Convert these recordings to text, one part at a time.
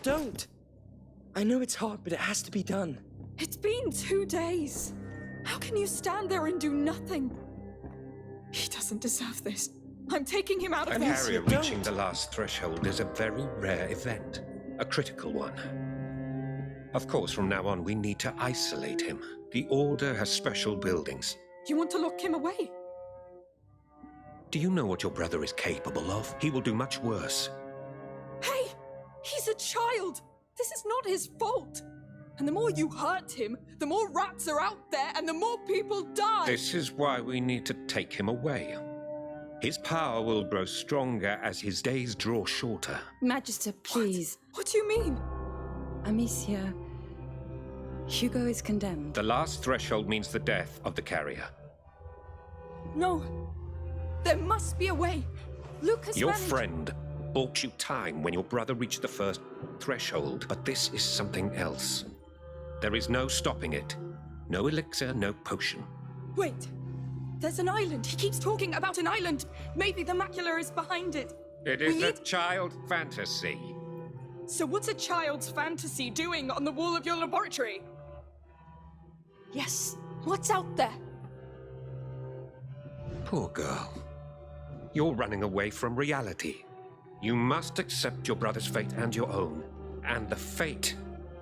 don't. I know it's hard, but it has to be done. It's been 2 days. How can you stand there and do nothing? He doesn't deserve this. I'm taking him out of A this. carrier reaching the last threshold is a very rare event, a critical one. Of course, from now on, we need to isolate him. The Order has special buildings. You want to lock him away? Do you know what your brother is capable of? He will do much worse. Hey! He's a child! This is not his fault! And the more you hurt him, the more rats are out there and the more people die! This is why we need to take him away. His power will grow stronger as his days draw shorter. Magister, please. What do you mean? Amicia, Hugo is condemned. The last threshold means the death of the carrier. No. There must be a way. Lucas Your managed... friend bought you time when your brother reached the first threshold, but this is something else. There is no stopping it. No elixir, no potion. Wait. There's an island. He keeps talking about an island. Maybe the macula is behind it. It is a child fantasy. So what's a child's fantasy doing on the wall of your laboratory? Yes. What's out there? Poor girl. You're running away from reality. You must accept your brother's fate and your own. And the fate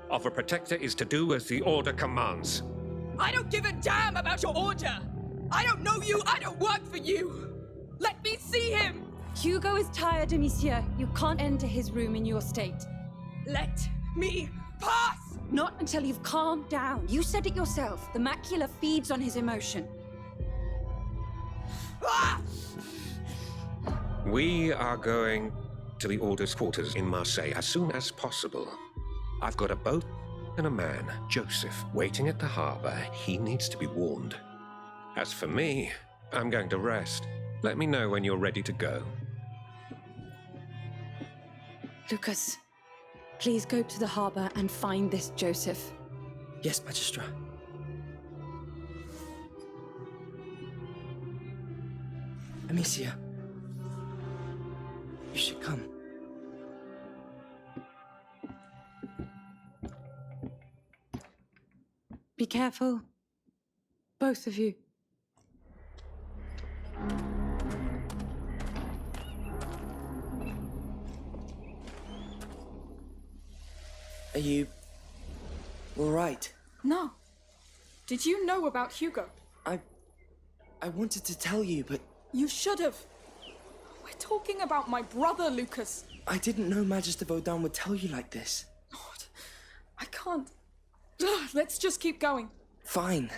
of a protector is to do as the Order commands. I don't give a damn about your order! I don't know you, I don't work for you! Let me see him! Hugo is tired, Amicia. You can't enter his room in your state. Let me pass! Not until you've calmed down. You said it yourself. The macula feeds on his emotion. Ah! We are going to the Order's quarters in Marseille as soon as possible. I've got a boat and a man, Joseph, waiting at the harbor. He needs to be warned. As for me, I'm going to rest. Let me know when you're ready to go. Lucas, please go to the harbor and find this Joseph. Yes, Magistra. Amicia, you should come. Be careful, both of you. Are you all right? No. Did you know about Hugo? I wanted to tell you, but You should have. We're talking about my brother, Lucas. I didn't know Magister Vaudin would tell you like this. God, I can't. Let's just keep going. Fine.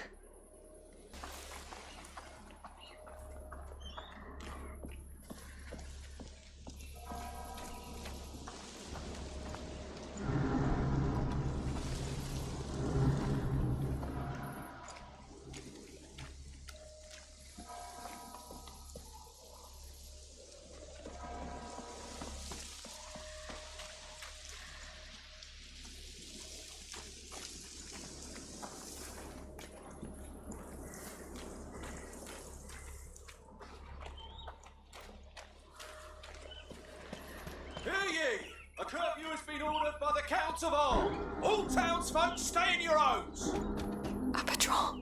Hear ye! A curfew has been ordered by the Counts of all. All townsfolk stay in your homes. A patrol.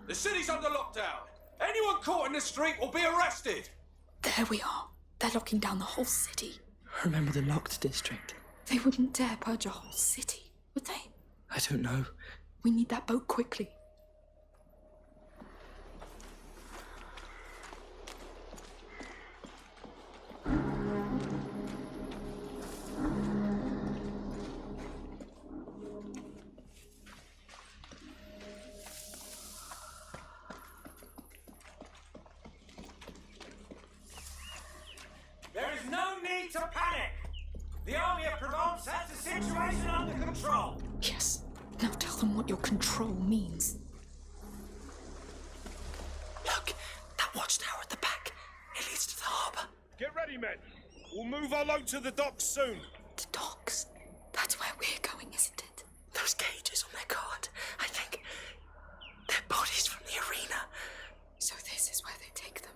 The city's under lockdown. Anyone caught in the street will be arrested. There we are. They're locking down the whole city. Remember the locked district? They wouldn't dare purge a whole city, would they? I don't know. We need that boat quickly. There is no need to panic. The army of Provence has the situation under control. Yes. Now tell them what your control means. Look, that watchtower at the back. It leads to the harbor. Get ready, men. We'll move our load to the docks soon. The docks. That's where we're going, isn't it? Those cages on their guard. I think they're bodies from the arena. So this is where they take them.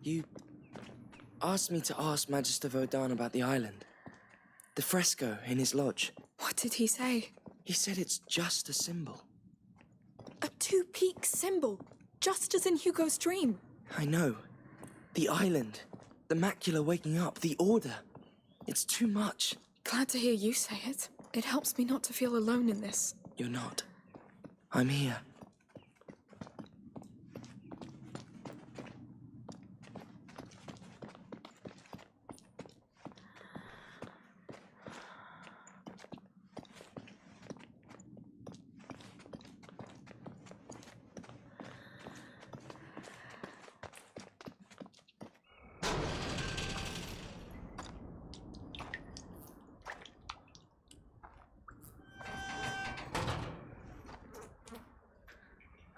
You asked me to ask Magister Vodan about the island. The fresco in his lodge. What did he say? He said it's just a symbol. A two-peak symbol, just as in Hugo's dream. I know. The island, the macula waking up, the order. It's too much. Glad to hear you say it. It helps me not to feel alone in this. You're not. I'm here.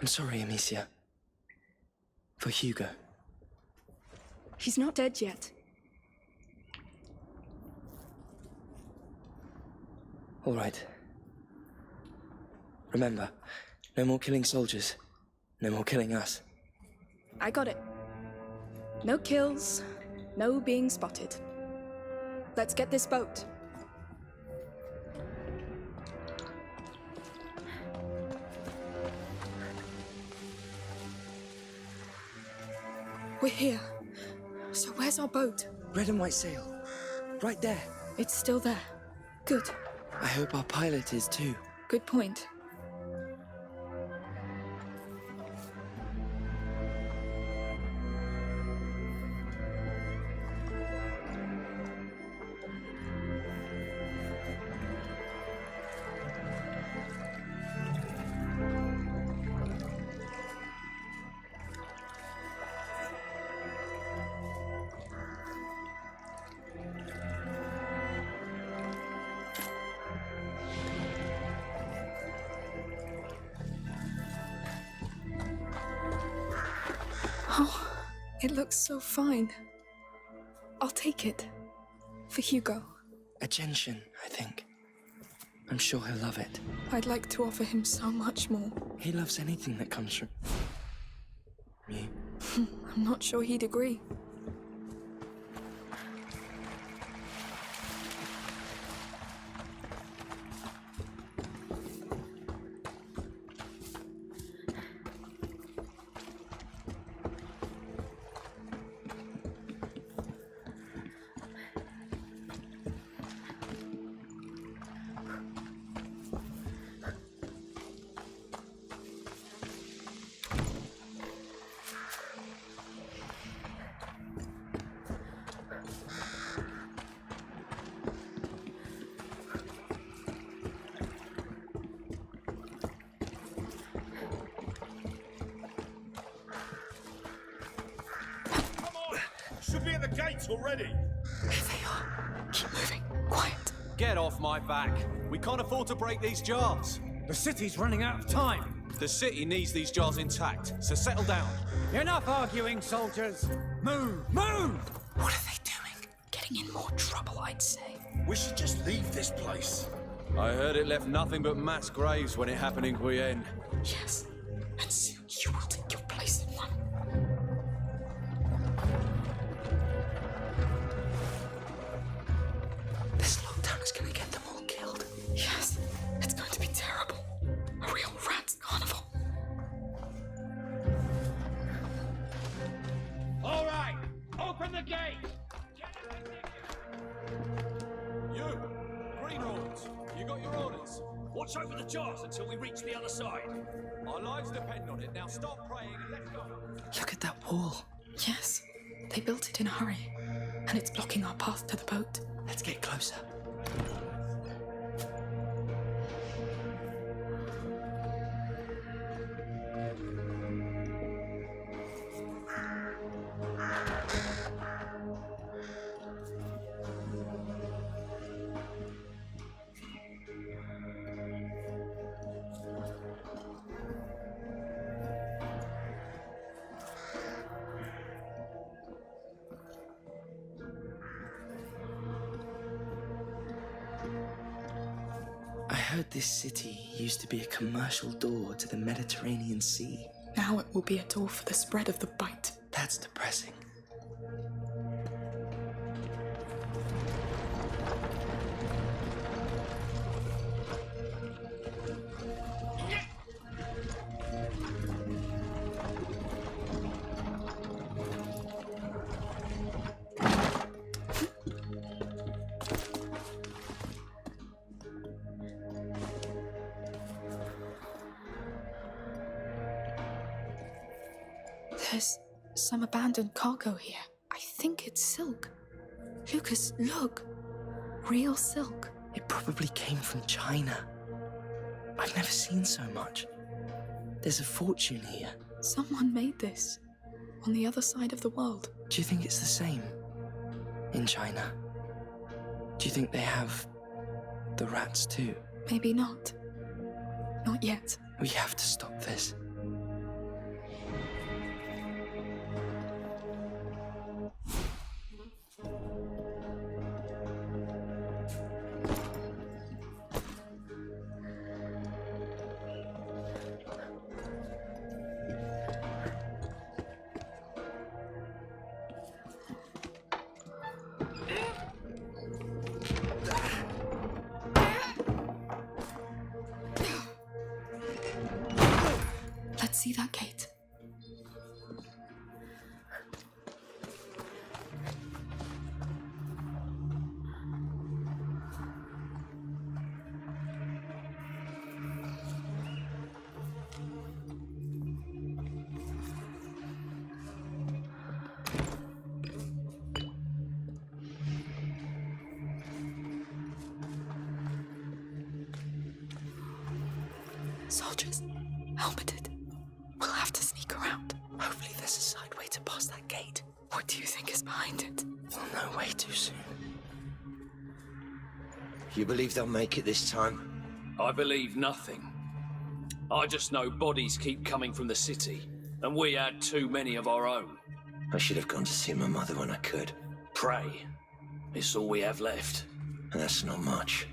I'm sorry, Amicia. For Hugo. He's not dead yet. All right. Remember, no more killing soldiers. No more killing us. I got it. No kills, no being spotted. Let's get this boat. We're here. So where's our boat? Red and white sail. Right there. It's still there. Good. I hope our pilot is too. Good point. Oh, it looks so fine. I'll take it. For Hugo. A gentian, I think. I'm sure he'll love it. I'd like to offer him so much more. He loves anything that comes from you. I'm not sure he'd agree. Should be at the gates already. There they are. Keep moving. Quiet. Get off my back. We can't afford to break these jars. The city's running out of time. The city needs these jars intact, so settle down. Enough arguing, soldiers. Move! Move! What are they doing? Getting in more trouble, I'd say. We should just leave this place. I heard it left nothing but mass graves when it happened in Requiem. Yes. And soon you will take your place in one. This lockdown is gonna get them all killed. Yes. It's going to be terrible. A real rat's carnival. All right, open the gate. You, Greenhorns, you got your orders. Watch over the jars until we reach the other side. Our lives depend on it. Now stop praying and let's go. Look at that wall. Yes. They built it in a hurry. And it's blocking our path to the boat. Let's get closer. I heard this city used to be a commercial door to the Mediterranean Sea. Now it will be a door for the spread of the bite. That's depressing. There's some abandoned cargo here. I think it's silk. Lucas, look. Real silk. It probably came from China. I've never seen so much. There's a fortune here. Someone made this on the other side of the world. Do you think it's the same in China? Do you think they have the rats too? Maybe not. Not yet. We have to stop this. Let's see that gate. Soldiers, helmeted. We'll have to sneak around. Hopefully there's a side way to pass that gate. What do you think is behind it? We'll know way too soon. You believe they'll make it this time? I believe nothing. I just know bodies keep coming from the city, and we had too many of our own. I should have gone to see my mother when I could. Pray. It's all we have left. And that's not much.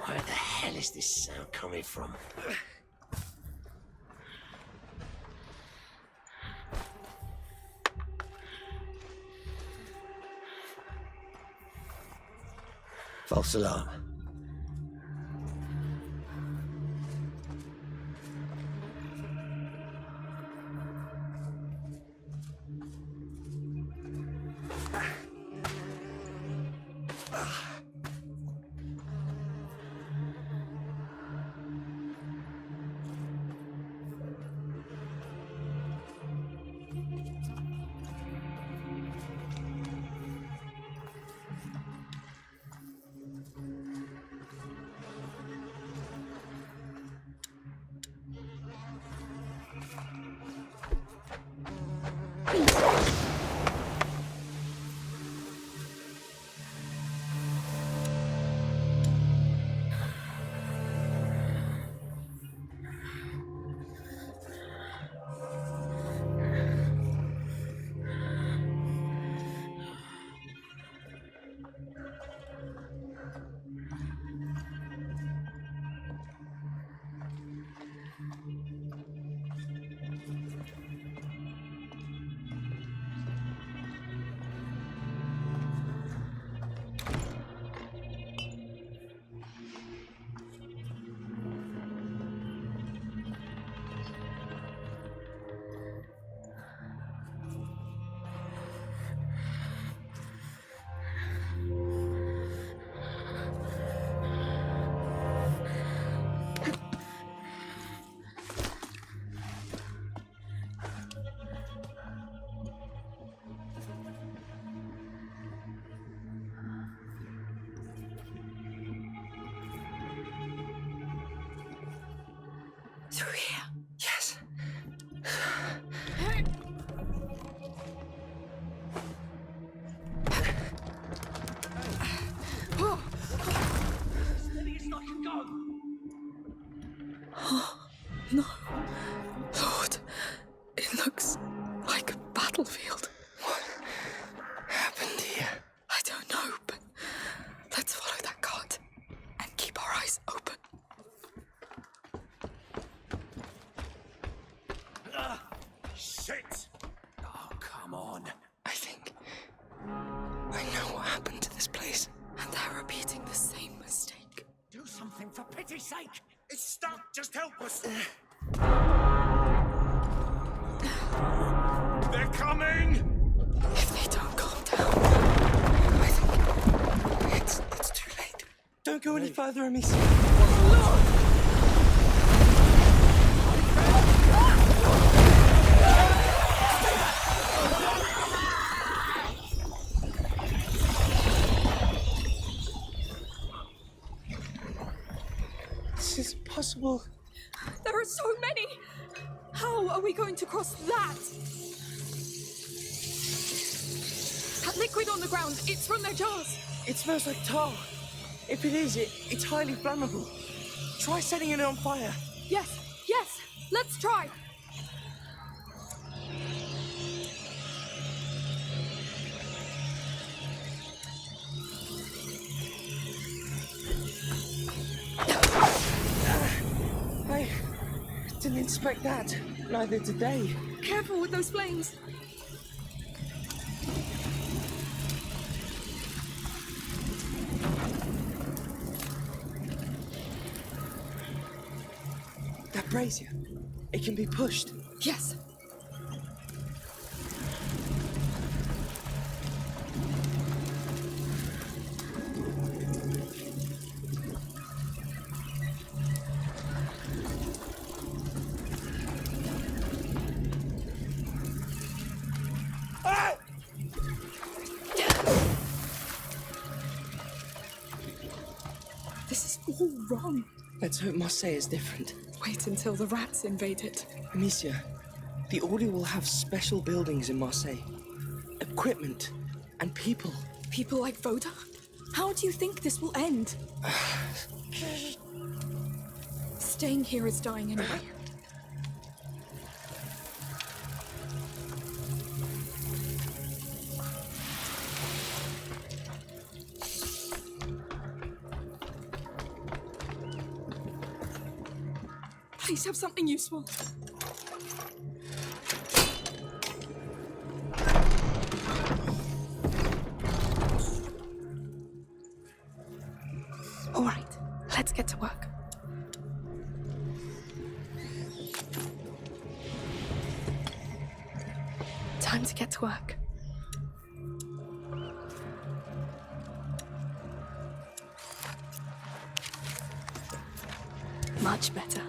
Where the hell is this sound coming from? False alarm. Through here. Yes. No. Lord, it looks like a battlefield. What happened here? I don't know, but let's follow that cart and keep our eyes open. Shit! Oh, come on. I think I know what happened to this place. And they're repeating the same mistake. Do something for pity's sake! It's stuck! Just help us! They're coming! If they don't calm down, I think it's too late. Don't Don't go any further, Amicia. This is possible. There are so many! How are we going to cross that? That liquid on the ground, it's from their jars. It smells like tar. If it is, it's highly flammable. Try setting it on fire. Yes, let's try. I didn't expect that. Neither did they. Careful with those flames. That brazier, it can be pushed. Yes. This is all wrong. Let's hope Marseille is different. Wait until the rats invade it. Amicia, the Order will have special buildings in Marseille. Equipment and people. People like Voda? How do you think this will end? Staying here is dying anyway. Please have something useful. All right, let's get to work. Time to get to work. Much better.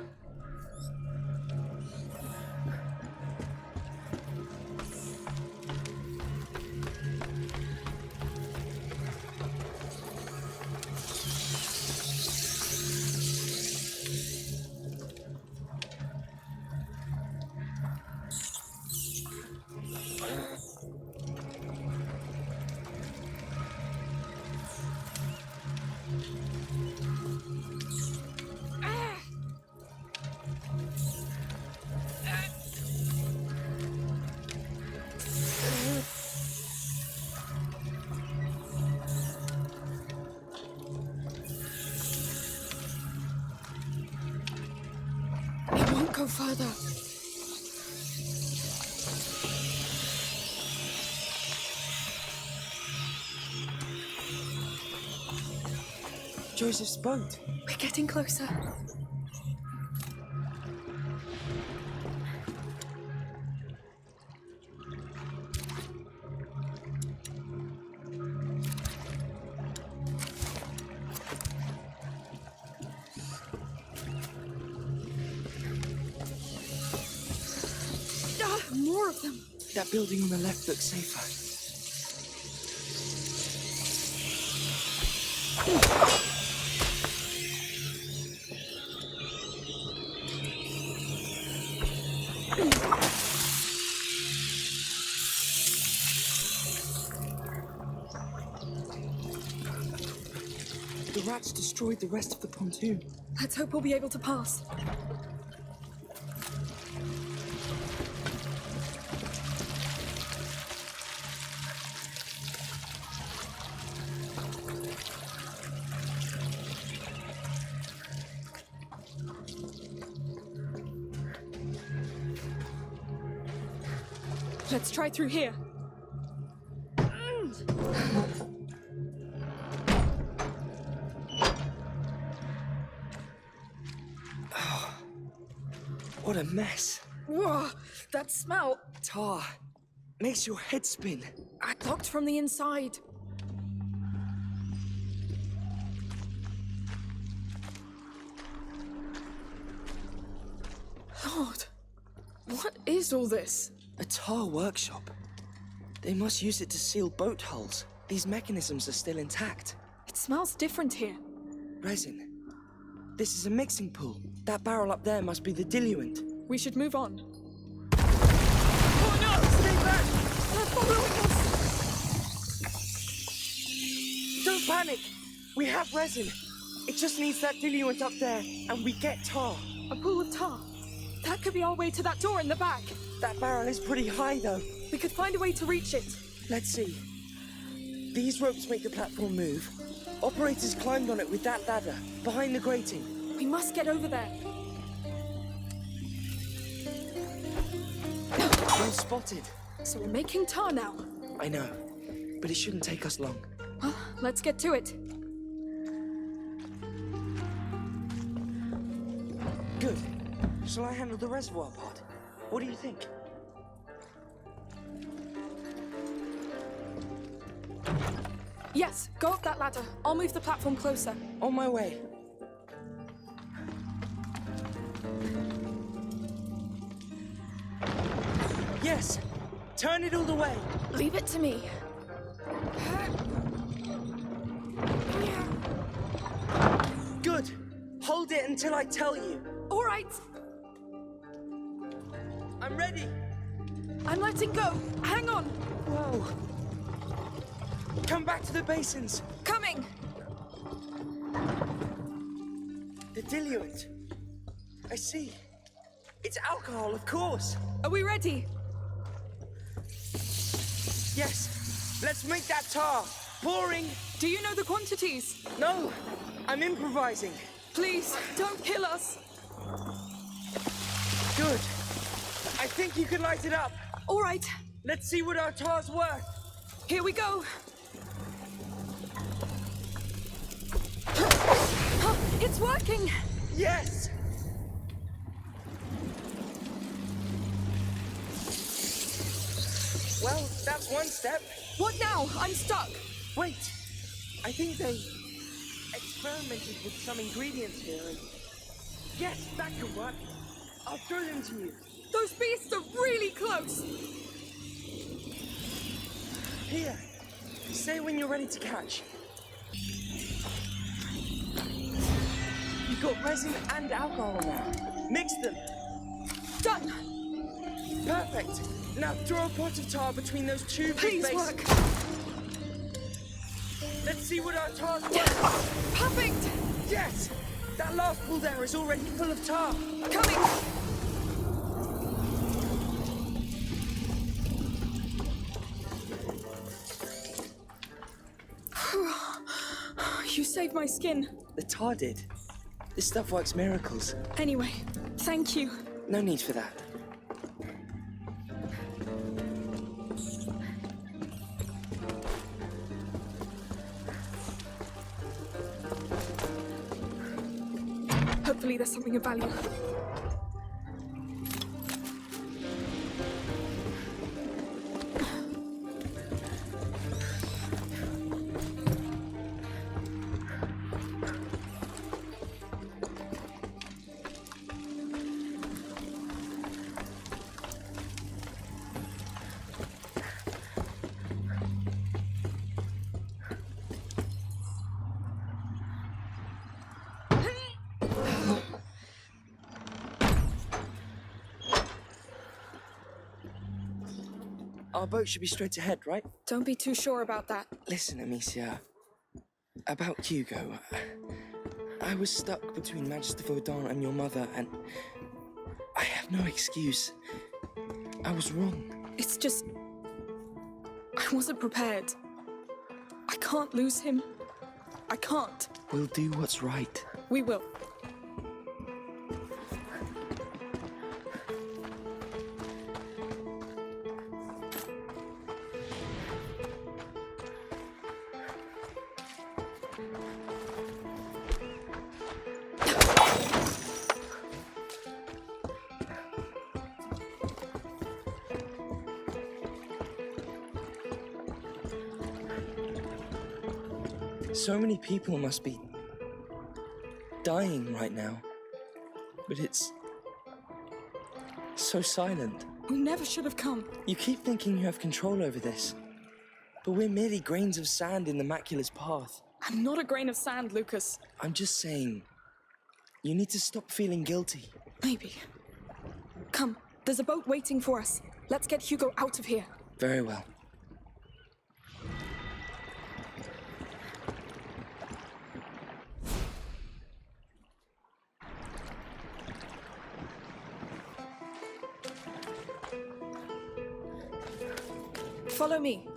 Go further. Joseph's boat. We're getting closer. More of them. That building on the left looks safer. The rats destroyed the rest of the pontoon. Let's hope we'll be able to pass. Let's try through here. What a mess. Whoa, that smell. Tar. Makes your head spin. Locked from the inside. God. What is all this? A tar workshop. They must use it to seal boat hulls. These mechanisms are still intact. It smells different here. Resin. This is a mixing pool. That barrel up there must be the diluent. We should move on. Oh no! Stay back! They're following us! Don't panic! We have resin. It just needs that diluent up there, and we get tar. A pool of tar. That could be our way to that door in the back. That barrel is pretty high, though. We could find a way to reach it. Let's see. These ropes make the platform move. Operators climbed on it with that ladder, behind the grating. We must get over there. Well spotted. So we're making tar now. I know, but it shouldn't take us long. Well, let's get to it. Good. Shall I handle the reservoir part? What do you think? Yes, go up that ladder. I'll move the platform closer. On my way. Yes! Turn it all the way! Leave it to me. Good! Hold it until I tell you. All right. I'm ready! I'm letting go. Hang on. Whoa! Come back to the basins! Coming. The diluent. I see. It's alcohol, of course. Are we ready? Yes. Let's make that tar. Pouring. Do you know the quantities? No. I'm improvising. Please, don't kill us. Good. I think you can light it up. All right. Let's see what our tar's worth. Here we go. It's working. Yes. Well, that's one step. What now? I'm stuck. Wait. I think they experimented with some ingredients here and... Yes, that could work. I'll throw them to you. Those beasts are really close. Here. Say when you're ready to catch. You've got resin and alcohol now. Mix them. Done. Perfect. Now throw a pot of tar between those two big Please basins. work. Let's see what our tar's worth. Perfect. Yes! That last pool there is already full of tar. Coming. You saved my skin. The tar did. This stuff works miracles. Anyway, thank you. No need for that. Hopefully there's something of value. Our boat should be straight ahead, right? Don't be too sure about that. Listen, Amicia. About Hugo. I was stuck between Magister Vaudin and your mother, and I have no excuse. I was wrong. It's just... I wasn't prepared. I can't lose him. I can't. We'll do what's right. We will. So many people must be dying right now. But it's so silent. We never should have come. You keep thinking you have control over this. But we're merely grains of sand in the macula's path. I'm not a grain of sand, Lucas. I'm just saying, you need to stop feeling guilty. Maybe. Come, there's a boat waiting for us. Let's get Hugo out of here. Very well. Follow me.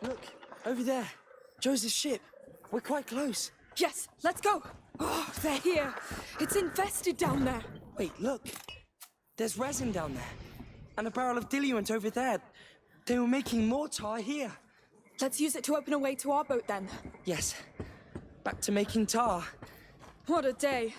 Look, over there. Joseph's ship. We're quite close. Yes, let's go. Oh, they're here. It's infested down there. Wait, look. There's resin down there. And a barrel of diluent over there. They were making more tar here. Let's use it to open a way to our boat then. Yes. Back to making tar. What a day.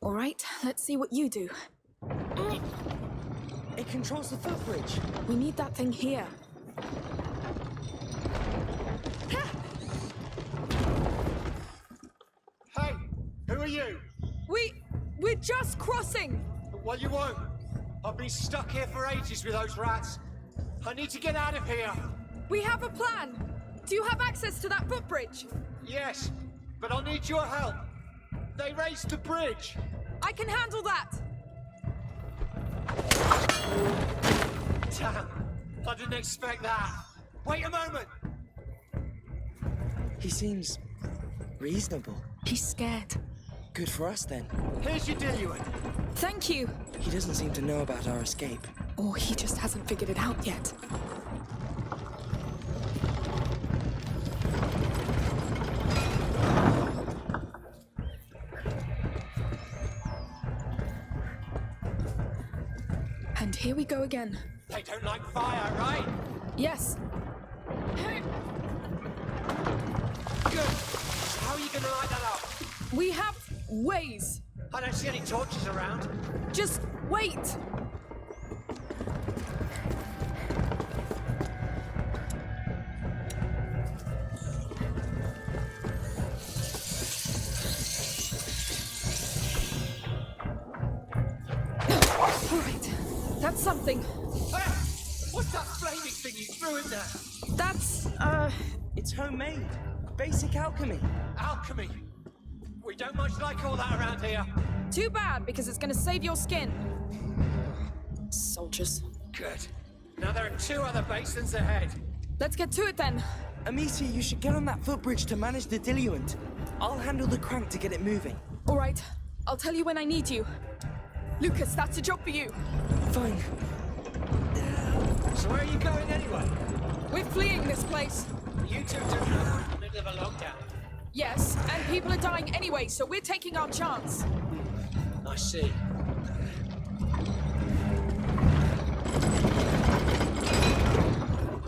All right, let's see what you do. It controls the footbridge. We need that thing here. Hey, who are you? We're just crossing. Well, you won't. I've been stuck here for ages with those rats. I need to get out of here. We have a plan. Do you have access to that footbridge? Yes, but I'll need your help. They raised the bridge. I can handle that. Damn, I didn't expect that. Wait a moment. He seems reasonable. He's scared. Good for us then. Here's your diluent. Thank you. He doesn't seem to know about our escape. Or he just hasn't figured it out yet. And here we go again. They don't like fire, right? Yes. Good. How are you gonna light that up? We have ways. I don't see any torches around. Just wait. All right. That's something. Hey, what's that flaming thing you threw in there? That's, It's homemade. Basic alchemy. Alchemy. We don't much like all that around here. too bad, because it's gonna save your skin. Soldiers. Good. Now there are 2 other basins ahead. Let's get to it then. Amicia, you should get on that footbridge to manage the diluent. I'll handle the crank to get it moving. All right. I'll tell you when I need you. Lucas, that's a job for you. Fine. So where are you going anyway? We're fleeing this place. You 2 don't know we're in the middle of a lockdown. Yes, and people are dying anyway, so we're taking our chance. I see.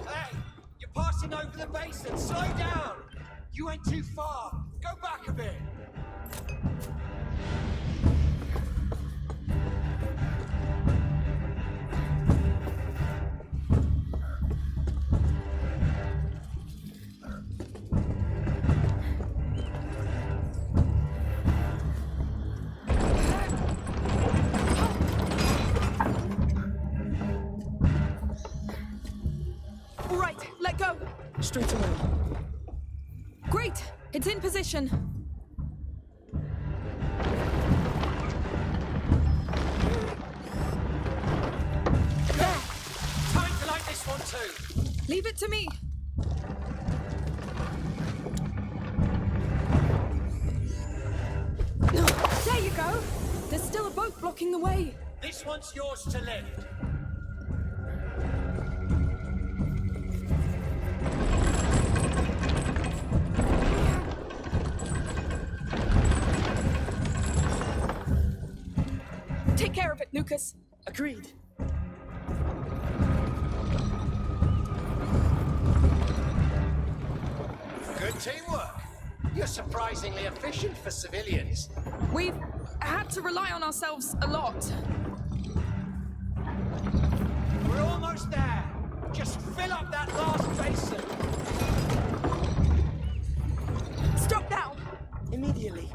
Hey! You're passing over the basin! Slow down! You went too far! Go back a bit! All right, let go. Straight away. Great, it's in position. There, Time to light this one too! leave it to me. There you go. There's still a boat blocking the way. This one's yours to lift. Take care of it, Lucas. Agreed. Good teamwork. You're surprisingly efficient for civilians. We've had to rely on ourselves a lot. We're almost there. Just fill up that last basin. Stop now! Immediately.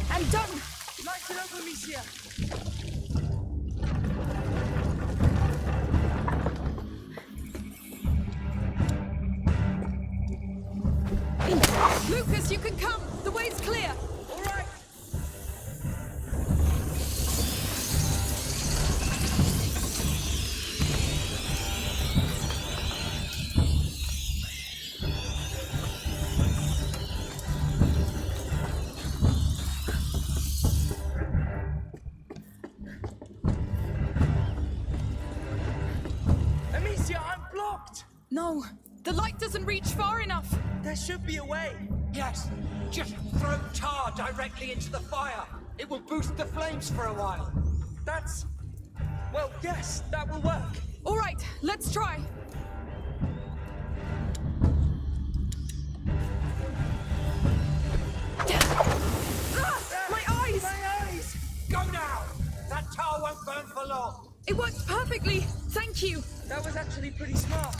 I'm done! Light it up, Amicia! Lucas, you can come! The way's clear! All right! Amicia, I'm blocked! No, the light doesn't reach far enough. There should be a way. Yes, just throw tar directly into the fire. It will boost the flames for a while. That's... Well, yes, that will work. All right, let's try. My eyes! My eyes! Go now! That tar won't burn for long. It worked perfectly. Thank you. That was actually pretty smart.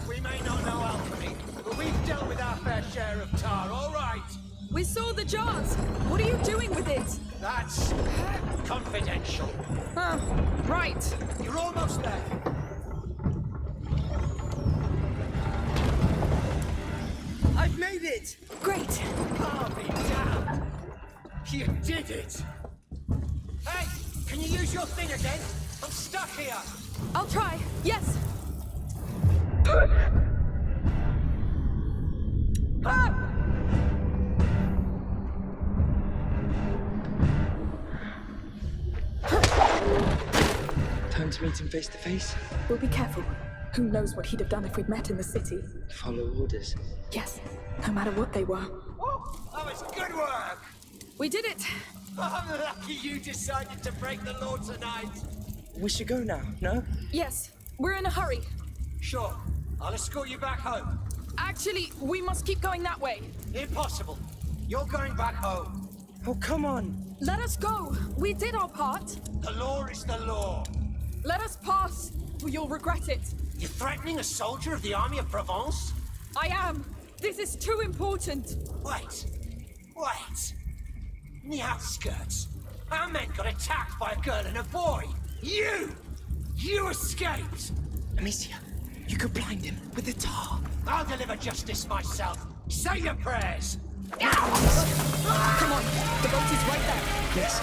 We may not know alchemy, but we've dealt with our fair share of tar, all right? We saw the jars. What are you doing with it? That's confidential. Oh, right. You're almost there. I've made it! Great. I'll be damned. You did it. Hey, can you use your thing again? I'm stuck here. I'll try. Yes. Ah! Time to meet him face to face. We'll be careful. Who knows what he'd have done if we'd met in the city? Follow orders. Yes, no matter what they were. Oh, that was good work. We did it. I'm lucky you decided to break the law tonight. We should go now, no? Yes, we're in a hurry. Sure, I'll escort you back home. Actually, we must keep going that way. Impossible. You're going back home. Oh, come on. Let us go. We did our part. The law is the law. Let us pass, or you'll regret it. You're threatening a soldier of the army of Provence? I am. This is too important. Wait. In the outskirts, our men got attacked by a girl and a boy. You escaped. Amicia, you could blind him with the tar. I'll deliver justice myself. Say your prayers. Come on, the boat is right there. Yes.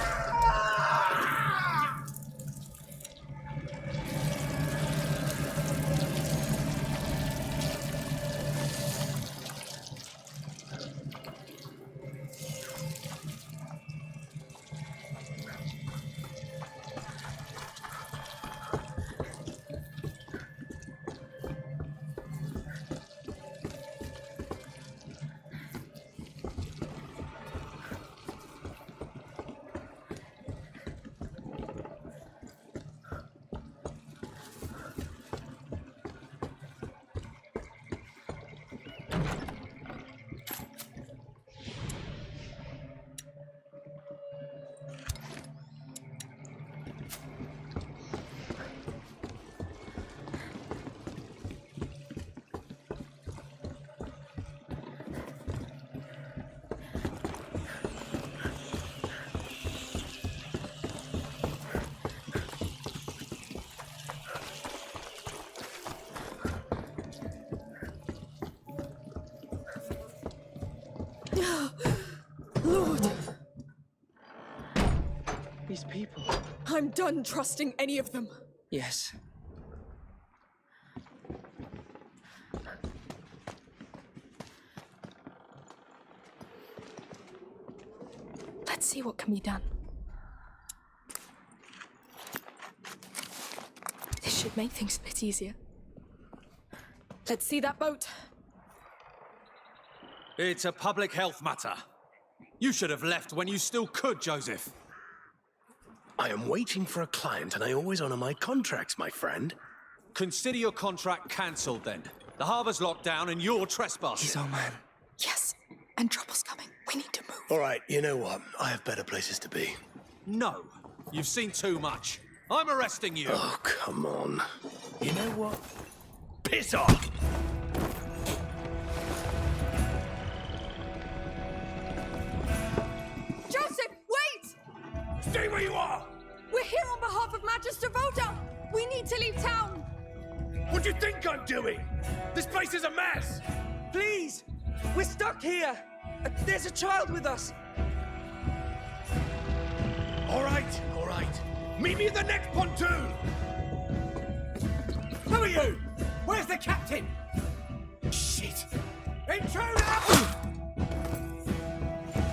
Lord, These people. I'm done trusting any of them. Yes. Let's see what can be done. This should make things a bit easier. Let's see that boat. It's a public health matter. You should have left when you still could, Joseph. I am waiting for a client, and I always honor my contracts, my friend. Consider your contract cancelled then. The harbour's locked down and you're trespassing. He's our man. Yes, and trouble's coming. We need to move. All right, you know what? I have better places to be. No, you've seen too much. I'm arresting you. Oh, come on. You know what? Piss off! Joseph, wait! Stay where you are! We're here on behalf of Magister Voda. We need to leave town. What do you think I'm doing? This place is a mess! Please! We're stuck here! There's a child with us! All right, all right. Meet me at the next pontoon! Who are you? Where's the captain? Shit! Intruder!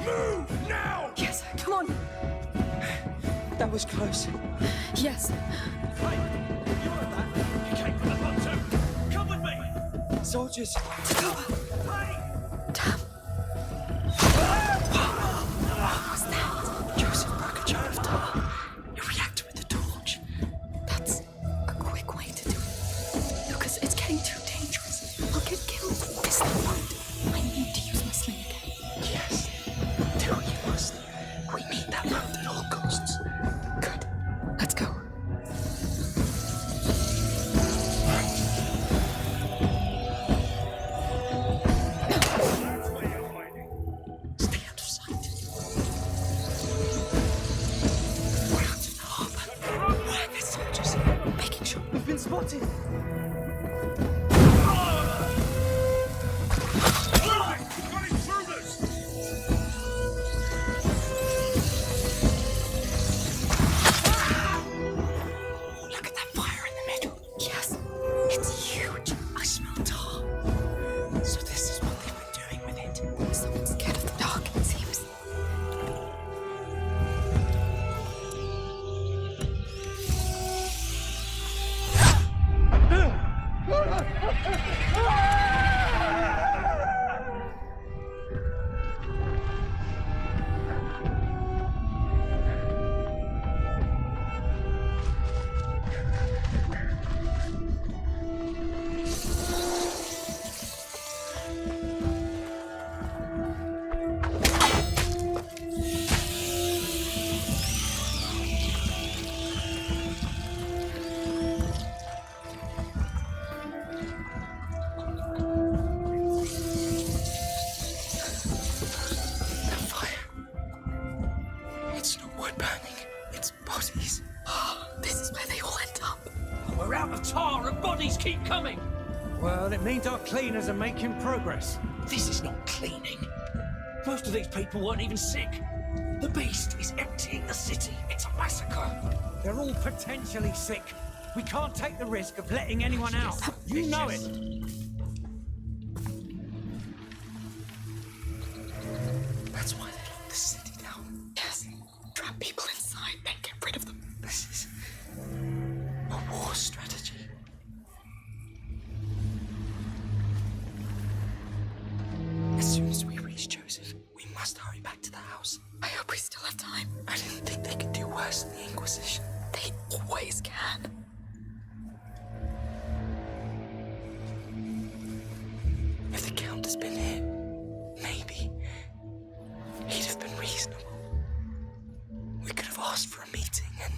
Move, now! Yes, come on. That was close. Yes. Hey, you heard that? You came from the pontoon! Come with me! Soldiers! Hey! Damn. What was that? Joseph broke a jar of tar. A reactor with a torch. That's a quick way to do it. Lucas, it's getting too dangerous. I'll get killed. Is that right? I need to use my sling again. Yes. Do what you must. We need that boat at all costs. Good. Let's go. Where you're hiding. Stay out of sight. We're out of the harbour. Where are the soldiers? Making sure. We've been spotted! We've got intruders! Look at that fire in the middle. Yes. It's huge. I smell tar. So this is what they've been doing with it. Someone's scared of the dark, it seems. The fire. It's not wood burning. It's bodies. This is where they all end up. We're out of tar and bodies keep coming. Well, it means our cleaners are making progress. This is not cleaning. Most of these people weren't even sick. The beast is emptying the city. It's a massacre. They're all potentially sick. We can't take the risk of letting anyone out. You know it. That's why they locked the city down. Yes. Trap people inside, then get rid of them. This is a war strategy. As soon as we reach Joseph, we must hurry back to the house. I hope we still have time. I didn't think they could do worse than the Inquisition. They always can. If the Count has been here, maybe he'd have been reasonable. We could have asked for a meeting and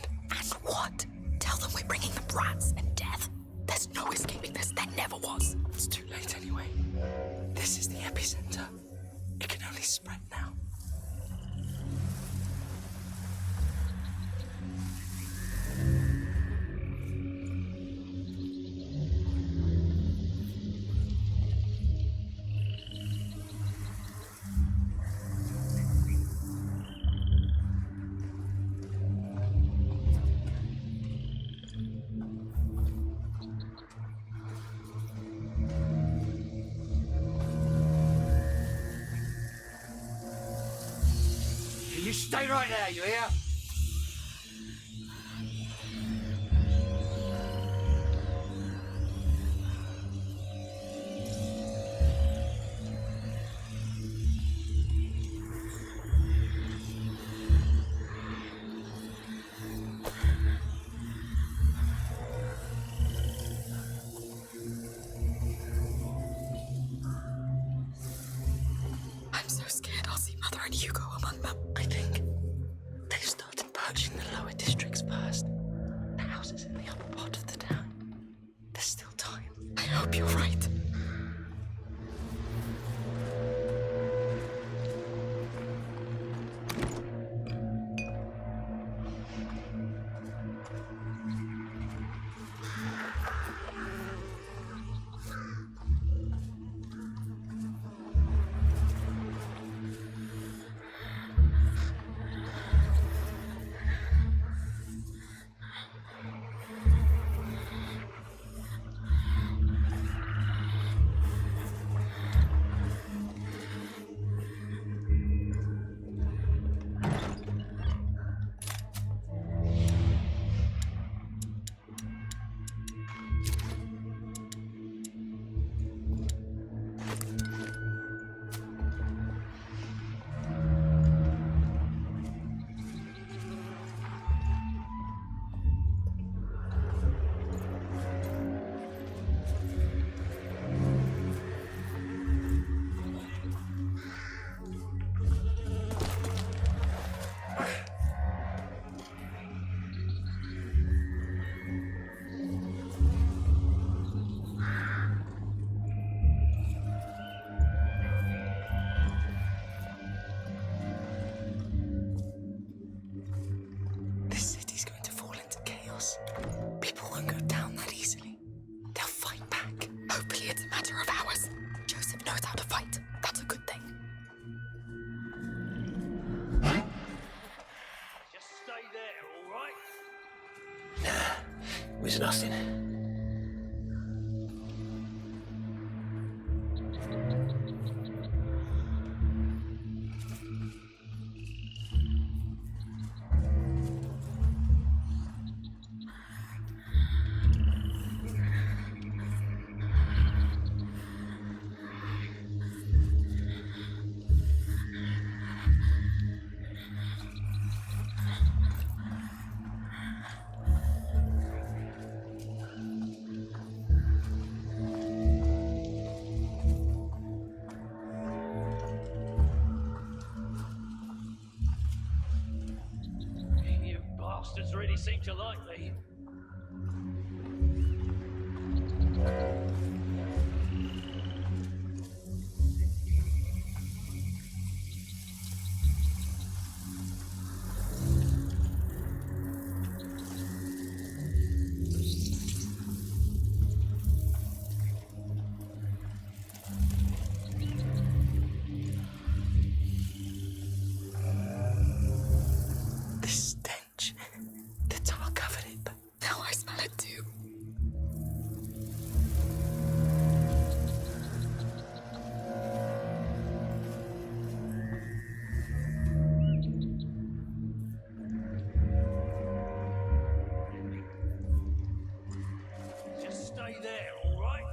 what? Tell them we're bringing the brats and death. There's no escaping this. There never was. it's too late anyway. This is the epicenter. It can only spread now. You stay right there, you hear? I'm so scared I'll see Mother and Hugo among them. I think they've started purging the lower districts first. The houses in the upper part of the town. There's still time. I hope you're right. This city's going to fall into chaos. People won't go down that easily. They'll fight back. Hopefully it's a matter of hours. Joseph knows how to fight. That's a good thing. Just stay there, all right? Nah, was nothing. You bastards really seem to like me. The stench. The tar covered it, but Now I smell it too. Just stay there, all right?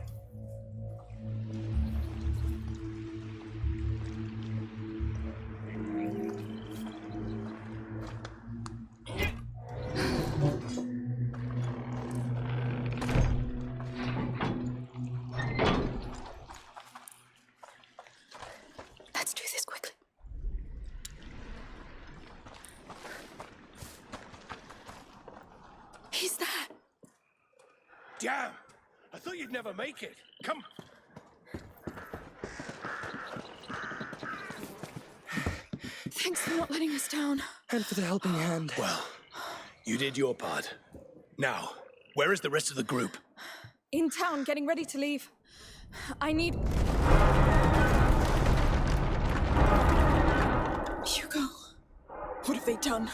Let's do this quickly. He's there. Damn! I thought you'd never make it. Come. Thanks for not letting us down. And for the helping hand. Well, you did your part. Now, where is the rest of the group? In town, getting ready to leave. I need... Hugo. What have they done?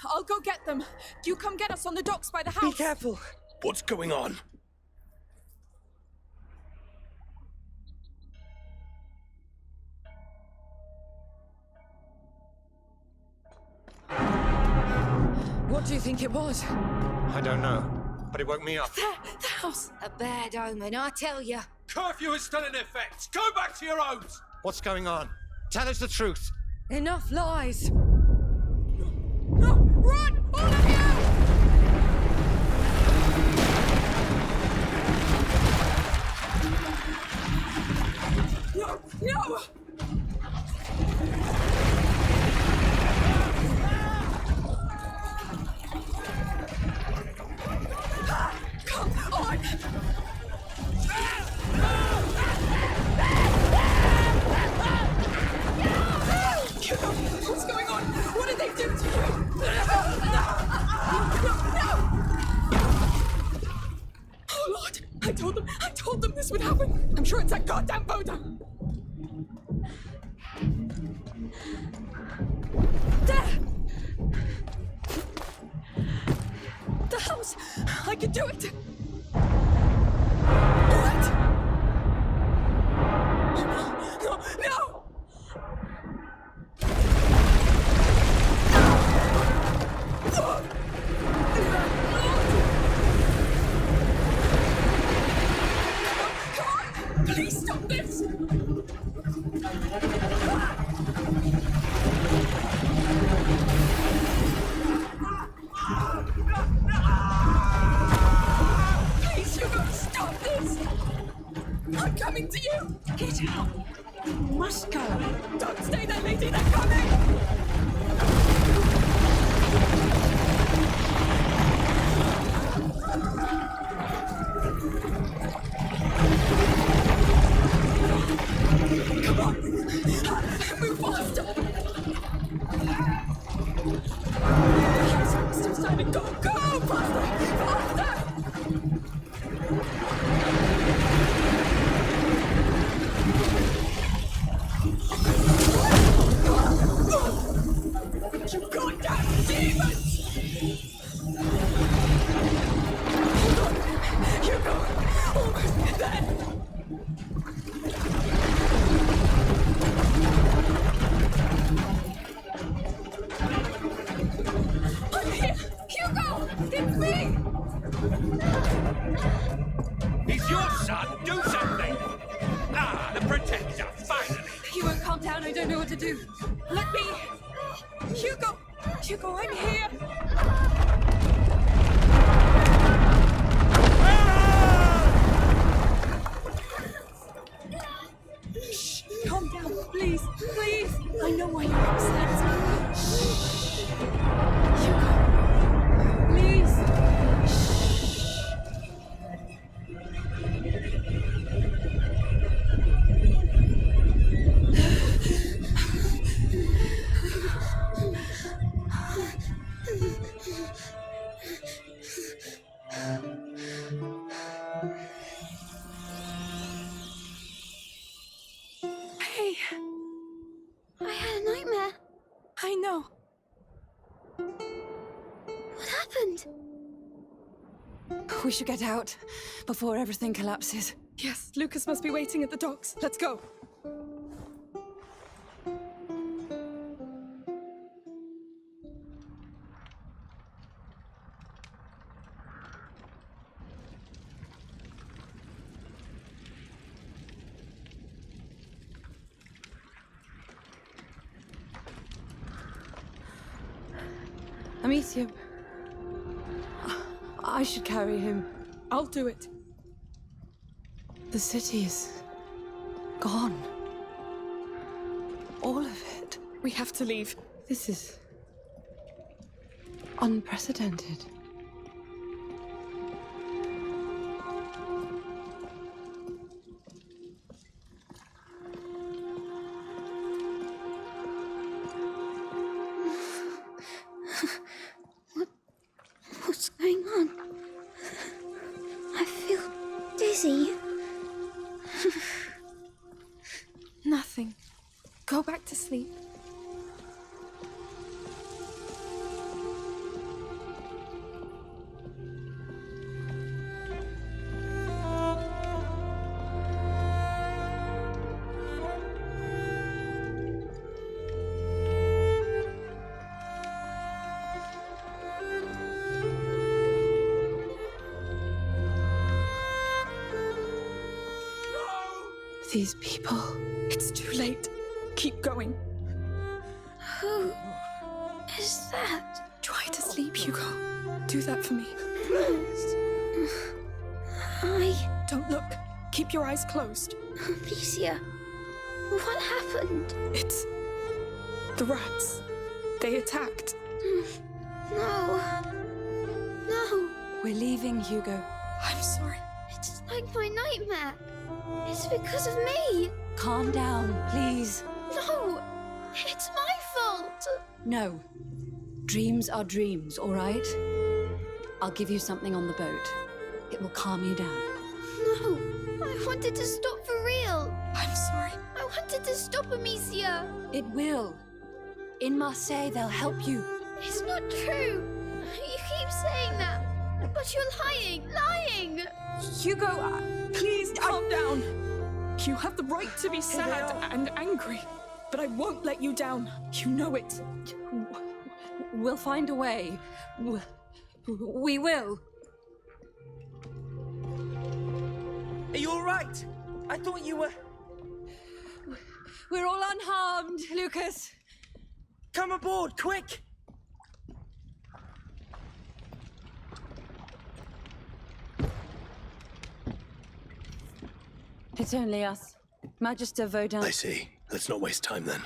I'll go get them. You come get us on the docks by the house. Be careful. What's going on? do you think it was? I don't know, but it woke me up. The house. A bad omen, I tell you. Curfew is still in effect. Go back to your homes. What's going on? Tell us the truth. Enough lies. No! Run! All of you! No! No! Come on! What's going on? What did they do to you? No! Oh, Lord! I told them this would happen! I'm sure it's that goddamn Voda! There! The house! I can do it! What? No! No! Please stop this! Please, Hugo, stop this! I'm coming to you! Get out! You must go! Don't stay there, lady! They're coming! Come on! Move faster! Yes, still standing. Go! Go! Faster! Faster! You goddamn demons! Hugo! Almost there! I'm here! Hugo! It's me! He's your son! Do something! Ah, the protector, finally! He won't calm down. I don't know what to do. Let me... Hugo! Hugo, I'm here! Shh! Calm down, please, please! I know why you're upset. Shh! Hugo! Please! Hey, I had a nightmare. I know. What happened? We should get out before everything collapses. Yes, Lucas must be waiting at the docks. Let's go. Amicia, I should carry him. I'll do it. The city is gone. All of it. We have to leave. This is unprecedented. What's going on? I feel dizzy. Nothing. Go back to sleep. these people? It's too late. Keep going. Who is that? Try to sleep, Hugo. Do that for me. Don't look. Keep your eyes closed. Amicia, what happened? It's the rats. They attacked. No. No. We're leaving, Hugo. I'm sorry. It's like my nightmare. It's because of me. Calm down, please. No. It's my fault. No. Dreams are dreams, all right? I'll give you something on the boat. It will calm you down. No. I wanted to stop for real. I'm sorry. I wanted to stop Amicia. It will. In Marseille, they'll help you. It's not true. You keep saying that. But you're lying. Hugo, please calm down. You have the right to be sad and angry, but I won't let you down. You know it. We'll find a way. We will. Are you all right? I thought you were... We're all unharmed, Lucas. Come aboard, quick! It's only us. Magister Vaudin. I see. Let's not waste time then.